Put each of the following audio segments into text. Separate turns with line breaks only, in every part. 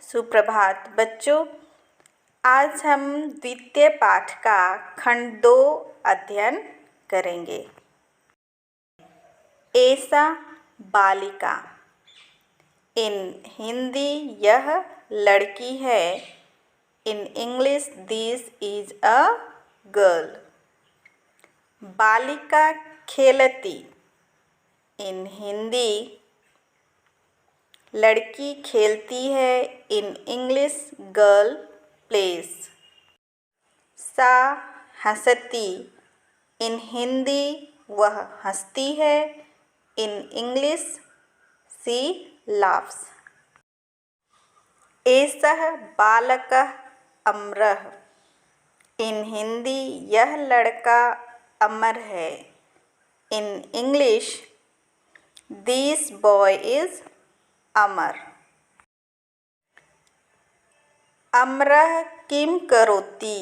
सुप्रभात बच्चों। आज हम द्वितीय पाठ का खंड 2 अध्ययन करेंगे। ऐसा बालिका। इन हिंदी यह लड़की है। In English this is a girl. बालिका खेलती। इन हिंदी लड़की खेलती है। In English girl plays. सा हंसती। इन हिंदी वह हंसती है। In English she laughs. एषः बालकः अमरः। इन हिंदी यह लड़का अमर है। In English this boy is Amar. अमरः किं करोति।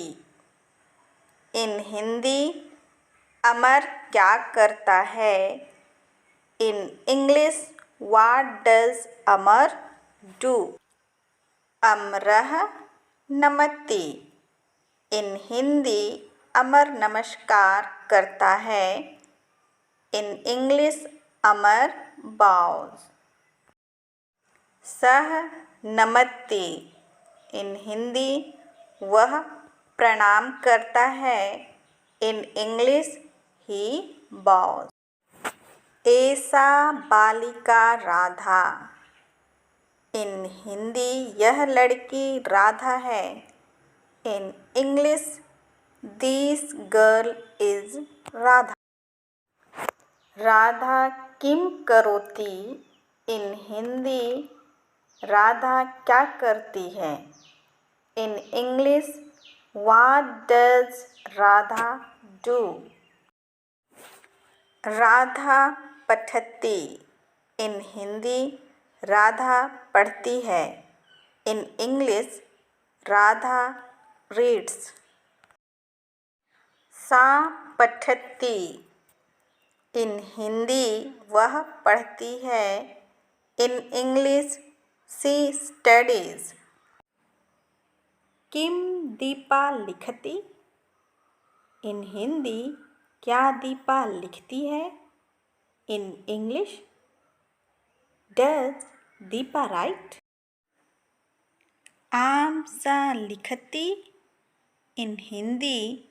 इन हिंदी अमर क्या करता है। In English what does Amar do. अमरः नमति। इन हिंदी अमर नमस्कार करता है। इन इंग्लिश अमर बाउज। सह नमति। इन हिंदी वह प्रणाम करता है। In English he bows. ऐसा बालिका राधा। इन हिंदी यह लड़की राधा है। In English this girl is Radha. Radha किं करोति। इन हिंदी राधा क्या करती है। In English what does Radha do. Radha पठति। इन हिंदी राधा पढ़ती है। In English Radha reads. सा पठति। इन हिंदी वह पढ़ती है। In English she studies. किम दीपा लिखति। इन हिंदी क्या दीपा लिखती है। In English does Deepa write. आम सा लिखति। इन हिंदी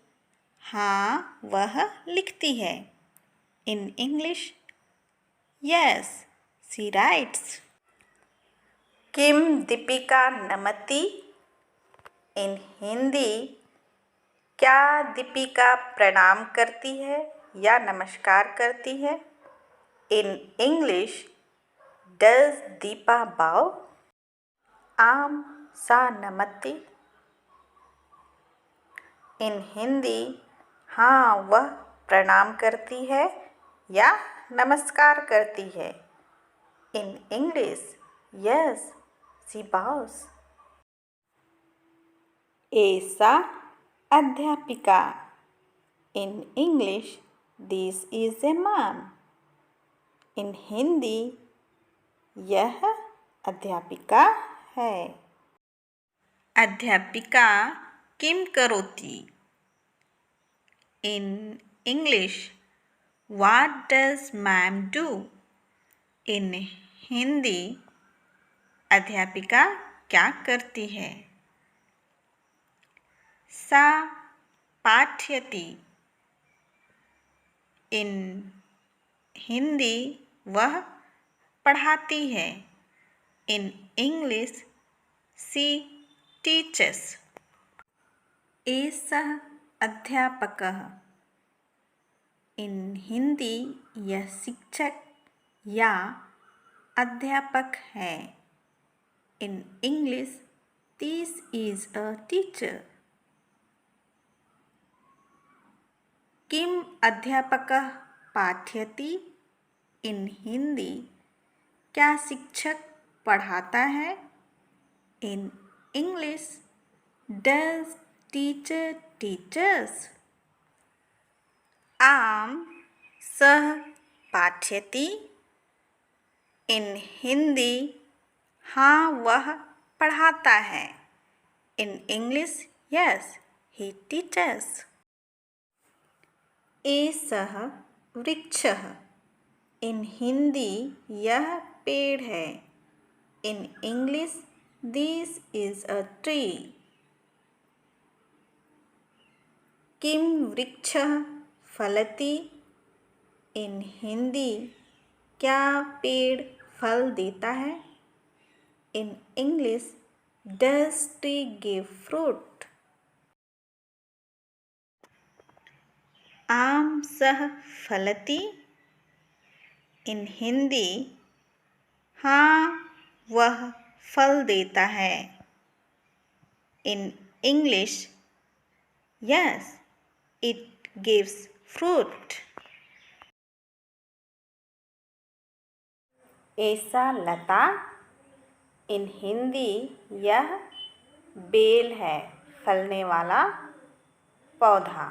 हाँ वह लिखती है। In English yes she writes. किम दीपिका नमति। इन हिंदी क्या दीपिका प्रणाम करती है या नमस्कार करती है। इन इंग्लिश डज दीपा बाव। आम सा नमति। इन हिंदी हाँ वह प्रणाम करती है या नमस्कार करती है। In English yes she bows. ऐसा अध्यापिका। In English this is a ma'am. In Hindi यह अध्यापिका है। अध्यापिका किम करोति। In English what does ma'am do. In Hindi अध्यापिका क्या करती है। सा पाठयति। इन हिंदी वह पढ़ाती है। In English she teaches. एषः अध्यापकः। इन हिंदी यह शिक्षक या अध्यापक है। In English this is a teacher. किम अध्यापकः पाठयति। इन हिंदी क्या शिक्षक पढ़ाता है। In English does teacher teaches. आम सह पाठयति। इन हिंदी हाँ वह पढ़ाता है। In English, yes, he teaches. एषः वृक्षः। In Hindi, यह पेड़ है। In English, this is a tree. किं वृक्षः फलति? In Hindi, क्या पेड़ फल देता है? In English, does tree give fruit? आम सः फलति? In Hindi, हाँ वह फल देता है। In English, yes, it gives fruit. ऐसा लता। इन हिंदी यह बेल है, फलने वाला पौधा।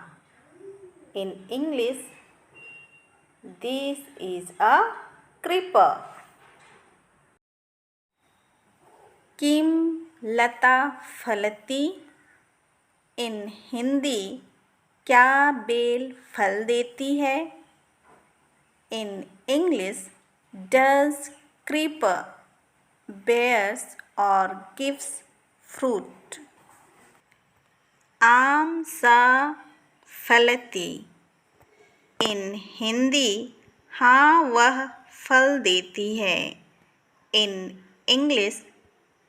In English this is a creeper. किम लता फलती? इन हिंदी क्या बेल फल देती है? In English does creeper bears or gives fruit? आम सा फलती। इन हिंदी हाँ वह फल देती है। In English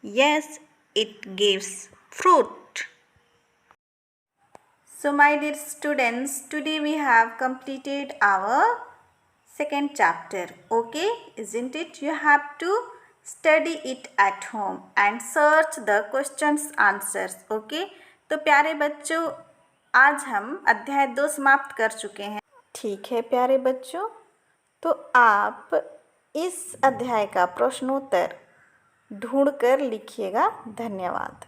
yes it gives fruit. So my dear students, today we have completed our second chapter. Okay, isn't it? You have to study it at home and search the questions answers. Okay, तो प्यारे बच्चों, आज हम अध्याय 2 समाप्त कर चुके हैं। ठीक है प्यारे बच्चों, तो आप इस अध्याय का प्रश्नोत्तर ढूंढकर लिखिएगा। धन्यवाद।